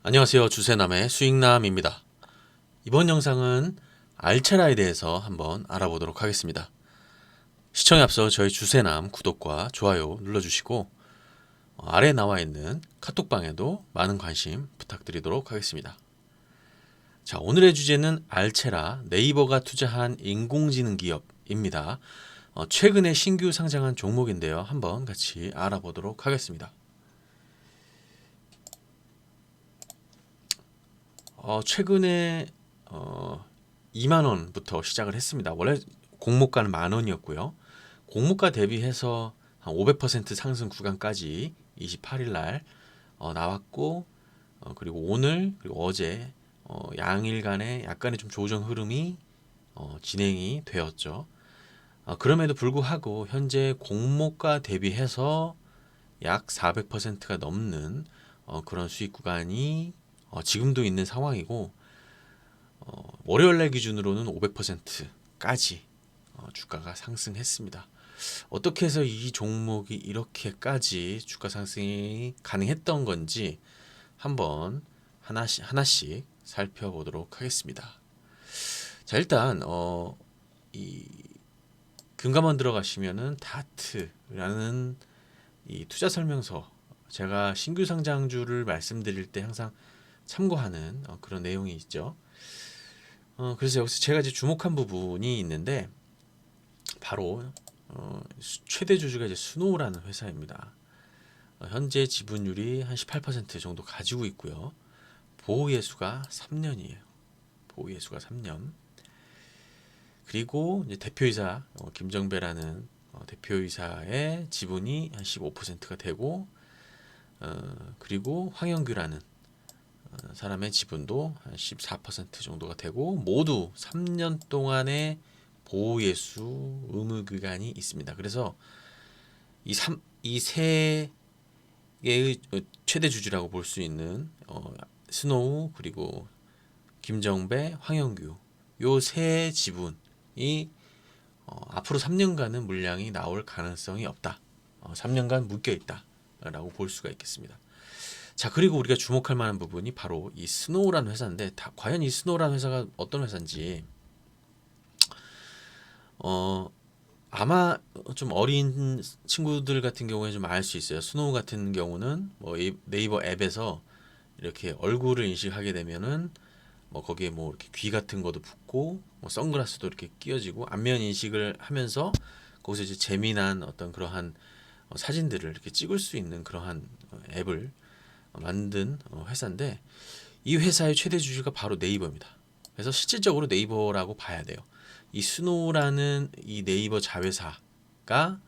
안녕하세요. 주세남의 수익남입니다. 이번 영상은 알체라에 대해서 한번 알아보도록 하겠습니다. 시청에 앞서 저희 주세남 구독과 좋아요 눌러주시고 아래에 나와 있는 카톡방에도 많은 관심 부탁드리도록 하겠습니다. 자, 오늘의 주제는 알체라, 네이버가 투자한 인공지능 기업입니다. 최근에 신규 상장한 종목인데요. 한번 같이 알아보도록 하겠습니다. 최근에 2만 원부터 시작을 했습니다. 원래 공모가는 만 원이었고요. 공모가 대비해서 한 500% 상승 구간까지 28일 날 나왔고, 그리고 오늘 그리고 어제 양일간의 약간의 좀 조정 흐름이 진행이 되었죠. 그럼에도 불구하고 현재 공모가 대비해서 약 400%가 넘는 그런 수익 구간이 지금도 있는 상황이고, 월요일날 기준으로는 500%까지 주가가 상승했습니다. 어떻게 해서 이 종목이 이렇게까지 주가 상승이 가능했던 건지 한번 하나씩 살펴보도록 하겠습니다. 자, 일단 이 금감원 들어가시면은 다트라는 이 투자 설명서, 제가 신규 상장주를 말씀드릴 때 항상 참고하는 그런 내용이 있죠. 그래서 여기서 제가 이제 주목한 부분이 있는데, 바로 최대 주주가 이제 스노우라는 회사입니다. 현재 지분율이 한 18% 정도 가지고 있고요. 보유예수가 3년이에요. 보유예수가 3년. 그리고 이제 대표이사 김정배라는 대표이사의 지분이 한 15%가 되고, 그리고 황영규라는 사람의 지분도 한 14% 정도가 되고, 모두 3년 동안의 보호예수 의무 기간이 있습니다. 그래서 이 세 개의 최대 주주라고 볼 수 있는 스노우, 그리고 김정배, 황영규, 요 세 지분이 앞으로 3년간은 물량이 나올 가능성이 없다. 3년간 묶여 있다라고 볼 수가 있겠습니다. 자, 그리고 우리가 주목할 만한 부분이 바로 이 스노우라는 회사인데, 과연 이 스노우라는 회사가 어떤 회사인지 아마 좀 어린 친구들 같은 경우에 좀 알 수 있어요. 스노우 같은 경우는 뭐 네이버 앱에서 이렇게 얼굴을 인식하게 되면은 뭐 거기에 뭐 이렇게 귀 같은 것도 붙고, 뭐 선글라스도 이렇게 끼워지고, 안면 인식을 하면서 거기서 이제 재미난 어떤 그러한 사진들을 이렇게 찍을 수 있는 그러한 앱을 만든 회사인데, 이 회사의 최대 주주가 바로 네이버입니다. 그래서 실질적으로 네이버라고 봐야 돼요. 이 스노우라는 이 네이버 자회사가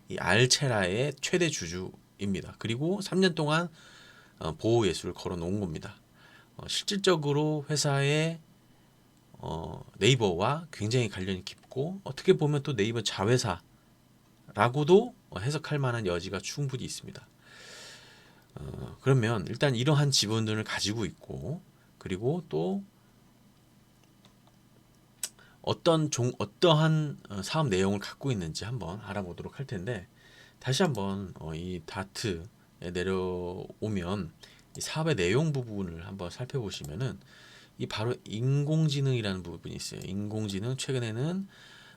이 알체라의 최대 주주입니다. 그리고 3년 동안 보호 예수를 걸어 놓은 겁니다. 실질적으로 회사의 네이버와 굉장히 관련이 깊고, 어떻게 보면 또 네이버 자회사라고도 해석할 만한 여지가 충분히 있습니다. 그러면 일단 이러한 지분들을 가지고 있고, 그리고 또 어떠한 사업 내용을 갖고 있는지 한번 알아보도록 할 텐데, 다시 한번 이 다트에 내려오면 이 사업의 내용 부분을 한번 살펴보시면은, 이 바로 인공지능이라는 부분이 있어요. 인공지능, 최근에는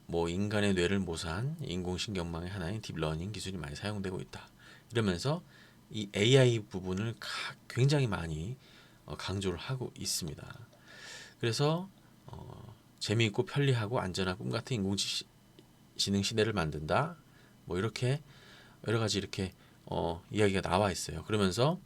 뭐 인간의 뇌를 모사한 인공신경망의 하나인 딥러닝 기술이 많이 사용되고 있다. 이러면서 이 AI 부분을 굉장히 많이 강조를 하고 있습니다. 그래서 재미있고 편리하고 안전한 꿈 같은 인공지능 시대를 만든다. 뭐 이렇게 여러 가지 이렇게 이야기가 나와 있어요. 그러면서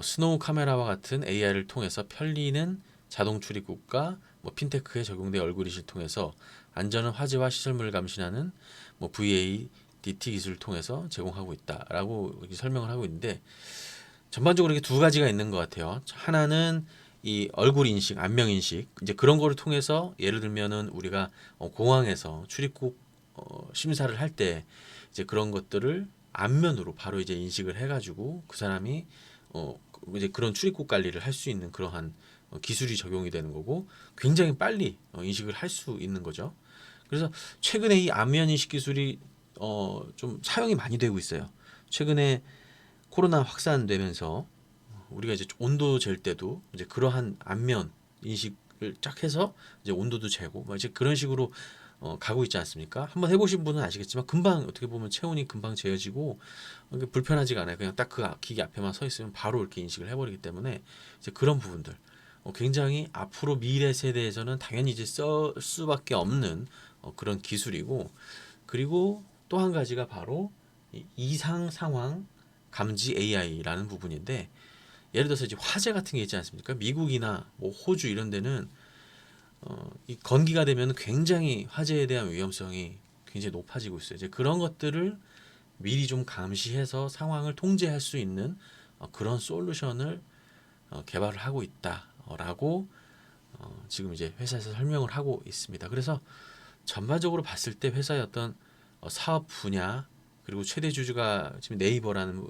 스노우 카메라와 같은 AI를 통해서 편리는 자동 출입국과 뭐 핀테크에 적용된 얼굴 인식을 통해서 안전한 화재와 시설물을 감시하는 뭐 VADT 기술을 통해서 제공하고 있다라고 이렇게 설명을 하고 있는데, 전반적으로 이렇게 두 가지가 있는 것 같아요. 하나는 이 얼굴 인식, 안면 인식, 이제 그런 거를 통해서, 예를 들면은 우리가 공항에서 출입국 심사를 할 때 이제 그런 것들을 안면으로 바로 이제 인식을 해가지고 그 사람이 이제 그런 출입국 관리를 할 수 있는 그러한 기술이 적용이 되는 거고, 굉장히 빨리 인식을 할 수 있는 거죠. 그래서 최근에 이 안면 인식 기술이 좀 사용이 많이 되고 있어요. 최근에 코로나 확산되면서 우리가 이제 온도 잴 때도 이제 그러한 안면 인식을 쫙 해서 이제 온도도 재고 뭐 이제 그런 식으로 가고 있지 않습니까? 한번 해보신 분은 아시겠지만 금방 어떻게 보면 체온이 금방 재어지고 이게 불편하지가 않아요. 그냥 딱 그 기기 앞에만 서 있으면 바로 이렇게 인식을 해버리기 때문에 이제 그런 부분들 굉장히 앞으로 미래 세대에서는 당연히 이제 쓸 수밖에 없는 그런 기술이고, 그리고 또 한 가지가 바로 이 이상 상황 감지 AI라는 부분인데, 예를 들어서 이제 화재 같은 게 있지 않습니까? 미국이나 뭐 호주 이런 데는 이 건기가 되면 굉장히 화재에 대한 위험성이 굉장히 높아지고 있어요. 이제 그런 것들을 미리 좀 감시해서 상황을 통제할 수 있는 그런 솔루션을 개발을 하고 있다라고 지금 이제 회사에서 설명을 하고 있습니다. 그래서 전반적으로 봤을 때 회사의 어떤 사업 분야, 그리고 최대 주주가 지금 네이버라는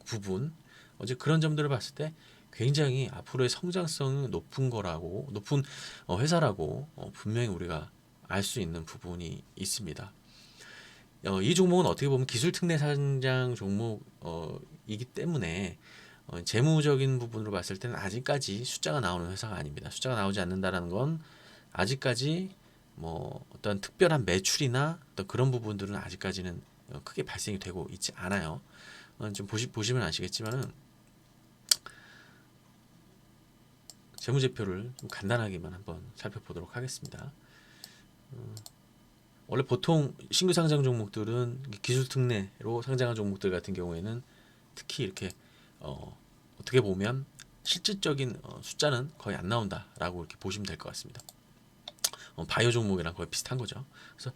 부분, 어제 그런 점들을 봤을 때 굉장히 앞으로의 성장성이 높은 회사라고 분명히 우리가 알 수 있는 부분이 있습니다. 이 종목은 어떻게 보면 기술 특례 상장 종목이기 때문에 재무적인 부분으로 봤을 때는 아직까지 숫자가 나오는 회사가 아닙니다. 숫자가 나오지 않는다라는 건 아직까지 뭐 어떤 특별한 매출이나 어떤 그런 부분들은 아직까지는 크게 발생이 되고 있지 않아요. 좀 보시면 아시겠지만은 재무제표를 좀 간단하게만 한번 살펴보도록 하겠습니다. 원래 보통 신규 상장 종목들은 기술 특례로 상장한 종목들 같은 경우에는 특히 이렇게 어떻게 보면 실질적인 숫자는 거의 안 나온다라고 이렇게 보시면 될 것 같습니다. 바이오 종목이랑 거의 비슷한 거죠. 그래서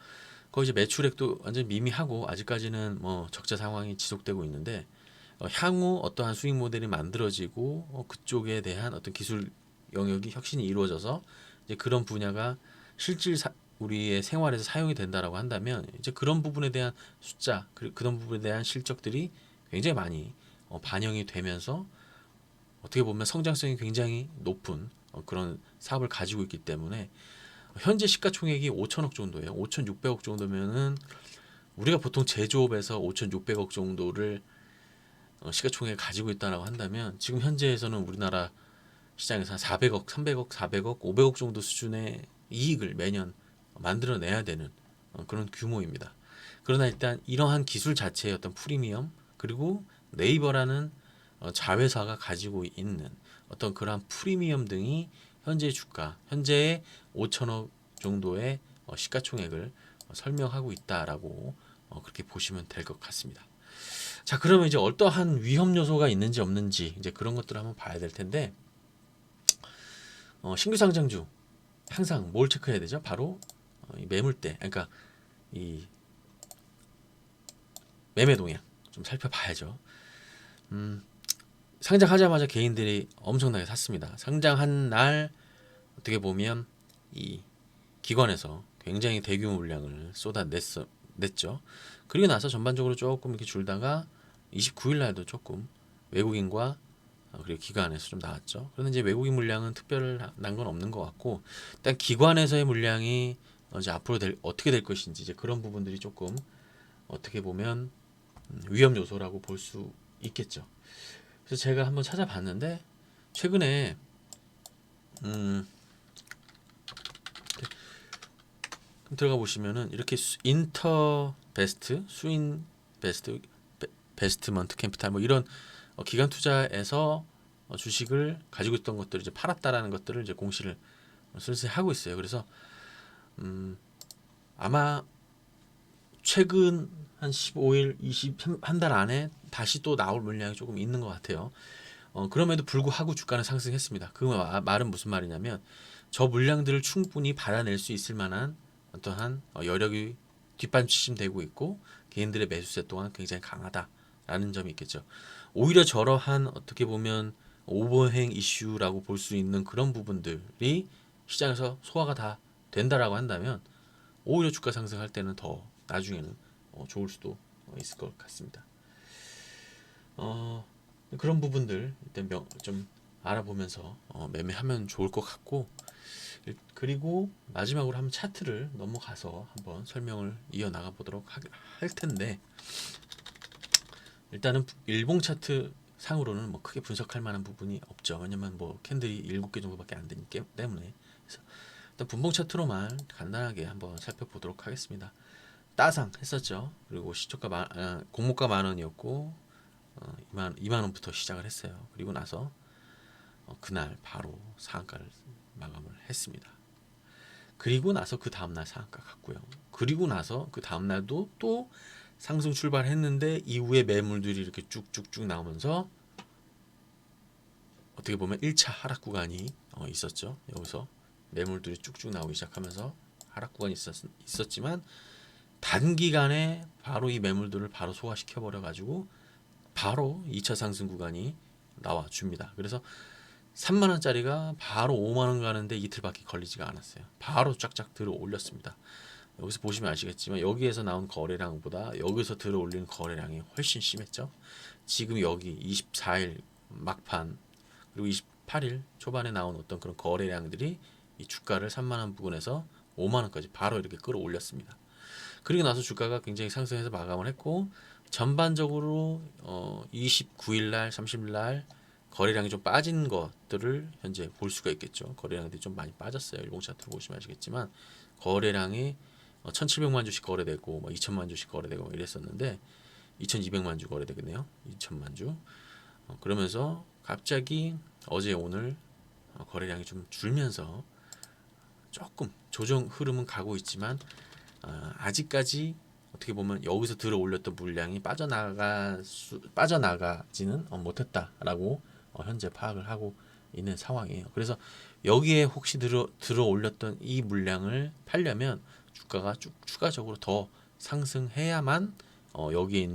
거의 이제 매출액도 완전 미미하고 아직까지는 뭐 적자 상황이 지속되고 있는데, 향후 어떠한 수익 모델이 만들어지고 그쪽에 대한 어떤 기술 영역이 혁신이 이루어져서 이제 그런 분야가 우리의 생활에서 사용이 된다라고 한다면 이제 그런 부분에 대한 숫자, 그런 부분에 대한 실적들이 굉장히 많이 반영이 되면서 어떻게 보면 성장성이 굉장히 높은 그런 사업을 가지고 있기 때문에 현재 시가총액이 5천억 정도예요. 5,600억 정도면은 우리가 보통 제조업에서 5,600억 정도를 시가총액을 가지고 있다라고 한다면 지금 현재에서는 우리나라 시장에서 한 400억, 300억, 400억, 500억 정도 수준의 이익을 매년 만들어내야 되는 그런 규모입니다. 그러나 일단 이러한 기술 자체의 어떤 프리미엄, 그리고 네이버라는 자회사가 가지고 있는 어떤 그러한 프리미엄 등이 현재 주가, 현재의 5천억 정도의 시가총액을 설명하고 있다라고 그렇게 보시면 될 것 같습니다. 자, 그러면 이제 어떠한 위험 요소가 있는지 없는지 이제 그런 것들을 한번 봐야 될 텐데, 신규 상장주 항상 뭘 체크해야 되죠? 바로 이 매물대, 그러니까 이 매매 동향 좀 살펴봐야죠. 상장하자마자 개인들이 엄청나게 샀습니다. 상장한 날 어떻게 보면 이 기관에서 굉장히 대규모 물량을 냈죠. 그리고 나서 전반적으로 조금 이렇게 줄다가 29일 날도 조금 외국인과 그리고 기관에서 좀 나왔죠. 그런데 이제 외국인 물량은 특별한 건 없는 것 같고, 일단 기관에서의 물량이 이제 앞으로 어떻게 될 것인지 이제 그런 부분들이 조금 어떻게 보면 위험 요소라고 볼 수 있겠죠. 그래서 제가 한번 찾아봤는데 최근에 들어가 보시면은 이렇게 인터 베스트, 수인 베스트, 베스트먼트 캠피탈 뭐 이런 기관 투자에서 주식을 가지고 있던 것들을 이제 팔았다라는 것들을 이제 공시를 슬슬 하고 있어요. 그래서 아마 최근 한 15일, 한 달 안에 다시 또 나올 물량이 조금 있는 것 같아요. 그럼에도 불구하고 주가는 상승했습니다. 그 말은 무슨 말이냐면 저 물량들을 충분히 받아낼 수 있을 만한 어떠한 여력이 뒷받침되고 있고 개인들의 매수세 또한 굉장히 강하다라는 점이 있겠죠. 오히려 저러한 어떻게 보면 오버행 이슈라고 볼 수 있는 그런 부분들이 시장에서 소화가 다 된다라고 한다면 오히려 주가 상승할 때는 더 나중에는 좋을 수도 있을 것 같습니다. 그런 부분들 일단 좀 알아보면서 매매하면 좋을 것 같고, 그리고 마지막으로 한번 차트를 넘어가서 한번 설명을 이어나가 보도록 할 텐데, 일단은 일봉 차트 상으로는 뭐 크게 분석할 만한 부분이 없죠. 왜냐면 뭐 캔들이 7개 정도밖에 안 되기 때문에. 그래서 일단 분봉 차트로만 간단하게 한번 살펴보도록 하겠습니다. 따상 했었죠. 그리고 공모가 10,000원이었고 2만 원부터 시작을 했어요. 그리고 나서 그날 바로 상한가를 마감을 했습니다. 그리고 나서 그 다음날 상한가 갔고요. 그리고 나서 그 다음날도 또 상승 출발했는데 이후에 매물들이 이렇게 쭉쭉쭉 나오면서 어떻게 보면 1차 하락 구간이 있었죠. 여기서 매물들이 쭉쭉 나오기 시작하면서 하락 구간이 있었지만 단기간에 바로 이 매물들을 바로 소화시켜 버려 가지고 바로 2차 상승 구간이 나와 줍니다. 그래서 3만 원짜리가 바로 5만 원 가는데 이틀밖에 걸리지가 않았어요. 바로 쫙쫙 들어 올렸습니다. 여기서 보시면 아시겠지만 여기에서 나온 거래량보다 여기서 들어 올리는 거래량이 훨씬 심했죠. 지금 여기 24일 막판 그리고 28일 초반에 나온 어떤 그런 거래량들이 이 주가를 3만 원 부근에서 5만 원까지 바로 이렇게 끌어올렸습니다. 그리고 나서 주가가 굉장히 상승해서 마감을 했고 전반적으로 29일 날, 30일 날 거래량이 좀 빠진 것들을 현재 볼 수가 있겠죠. 거래량들이 좀 많이 빠졌어요. 일봉 차트로 보시면 아시겠지만 거래량이 1,700만 주씩 거래되고 2천만 주씩 거래되고 이랬었는데 2,200만 주 거래되겠네요. 2천만 주. 그러면서 갑자기 어제 오늘 거래량이 좀 줄면서 조금 조정 흐름은 가고 있지만 아직까지 어떻게 보면 여기서 들어 올렸던 물량이 빠져나가지는 못했다라고 현재 파악을 하고 있는 상황이에요. 그래서 여기에 혹시 들어 올렸던 이 물량을 팔려면 주가가 쭉 추가적으로 더 상승해야만 여기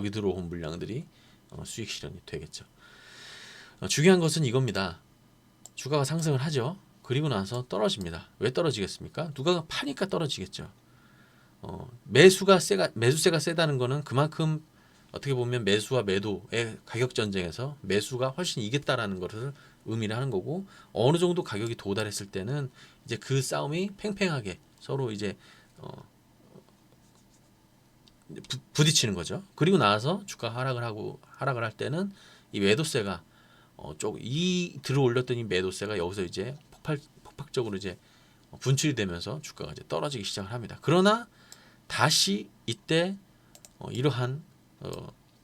들어온 물량들이 수익 실현이 되겠죠. 중요한 것은 이겁니다. 주가가 상승을 하죠. 그리고 나서 떨어집니다. 왜 떨어지겠습니까? 누가 파니까 떨어지겠죠. 매수세가 세다는 거는 그만큼 어떻게 보면 매수와 매도의 가격 전쟁에서 매수가 훨씬 이겼다라는 것을 의미를 하는 거고 어느 정도 가격이 도달했을 때는 이제 그 싸움이 팽팽하게 서로 이제 부딪히는 거죠. 그리고 나서 주가 하락을 할 때는 이 매도세가 이 들어 올렸던 이 매도세가 여기서 이제 폭발적으로 이제 분출이 되면서 주가가 이제 떨어지기 시작을 합니다. 그러나 다시 이때 이러한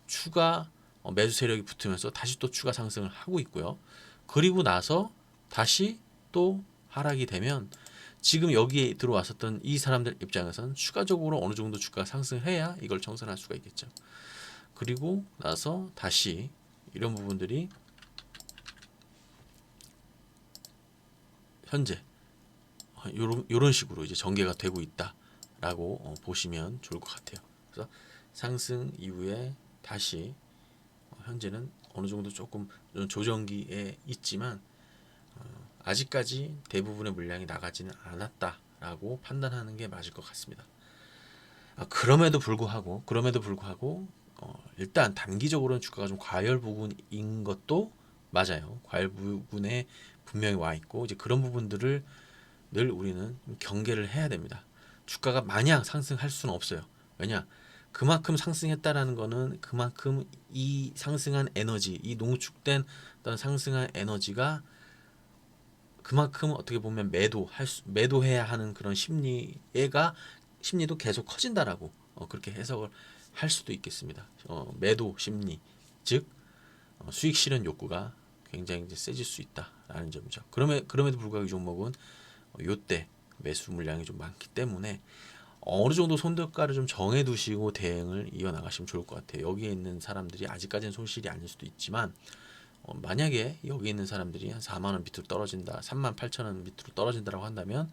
추가 매수 세력이 붙으면서 다시 또 추가 상승을 하고 있고요. 그리고 나서 다시 또 하락이 되면 지금 여기에 들어왔었던 이 사람들 입장에서는 추가적으로 어느 정도 주가가 상승해야 이걸 청산할 수가 있겠죠. 그리고 나서 다시 이런 부분들이 현재 이런 식으로 이제 전개가 되고 있다라고 보시면 좋을 것 같아요. 그래서 상승 이후에 다시 현재는 어느 정도 조금 조정기에 있지만 아직까지 대부분의 물량이 나가지는 않았다라고 판단하는 게 맞을 것 같습니다. 그럼에도 불구하고 일단 단기적으로는 주가가 좀 과열 부분인 것도 맞아요. 과열 부분에 분명히 와 있고 이제 그런 부분들을 늘 우리는 경계를 해야 됩니다. 주가가 마냥 상승할 수는 없어요. 왜냐? 그만큼 상승했다라는 거는 그만큼 이 상승한 에너지, 이 농축된 어떤 상승한 에너지가 그만큼 어떻게 보면 매도해야 하는 그런 심리도 계속 커진다라고 그렇게 해석을 할 수도 있겠습니다. 매도 심리, 즉 수익 실현 욕구가 굉장히 이제 세질 수 있다라는 점이죠. 그럼에도 불구하고 이 종목은 요때 매수 물량이 좀 많기 때문에 어느 정도 손절가를 좀 정해두시고 대응을 이어나가시면 좋을 것 같아요. 여기에 있는 사람들이 아직까지는 손실이 아닐 수도 있지만 만약에 여기 있는 사람들이 한 4만 원 밑으로 떨어진다, 3만 8천 원 밑으로 떨어진다라고 한다면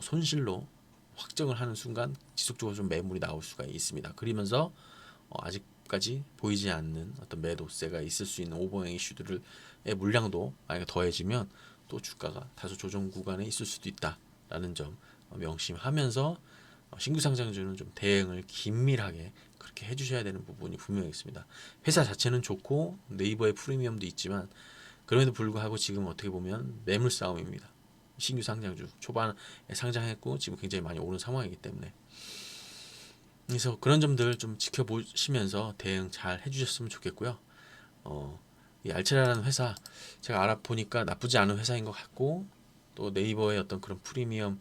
손실로 확정을 하는 순간 지속적으로 좀 매물이 나올 수가 있습니다. 그러면서 아직까지 보이지 않는 어떤 매도세가 있을 수 있는 오버행 이슈들의 물량도 만약에 더해지면 또 주가가 다소 조정 구간에 있을 수도 있다라는 점 명심하면서 신규 상장주는 좀 대응을 긴밀하게 그렇게 해주셔야 되는 부분이 분명히 있습니다. 회사 자체는 좋고 네이버의 프리미엄도 있지만 그럼에도 불구하고 지금 어떻게 보면 매물 싸움입니다. 신규 상장주 초반에 상장했고 지금 굉장히 많이 오른 상황이기 때문에 그래서 그런 점들 좀 지켜보시면서 대응 잘 해주셨으면 좋겠고요. 이 알체라는 회사 제가 알아보니까 나쁘지 않은 회사인 것 같고 또 네이버의 어떤 그런 프리미엄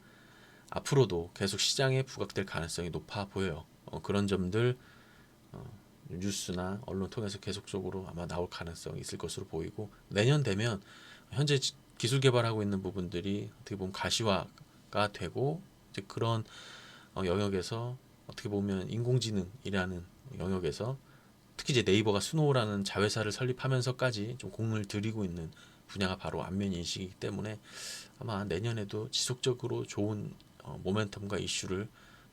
앞으로도 계속 시장에 부각될 가능성이 높아 보여요. 그런 점들 뉴스나 언론 통해서 계속적으로 아마 나올 가능성이 있을 것으로 보이고 내년 되면 현재 기술 개발하고 있는 부분들이 어떻게 보면 가시화가 되고 이제 그런 영역에서 어떻게 보면 인공지능이라는 영역에서 특히 이제 네이버가 스노우라는 자회사를 설립하면서까지 좀 공을 들이고 있는 분야가 바로 안면 인식이기 때문에 아마 내년에도 지속적으로 좋은 모멘텀과 이슈를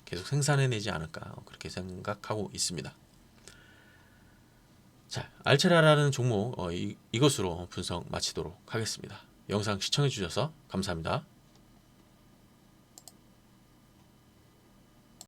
계속 생산해내지 않을까 그렇게 생각하고 있습니다. 자, 알체라라는 종목 이것으로 분석 마치도록 하겠습니다. 영상 시청해 주셔서 감사합니다.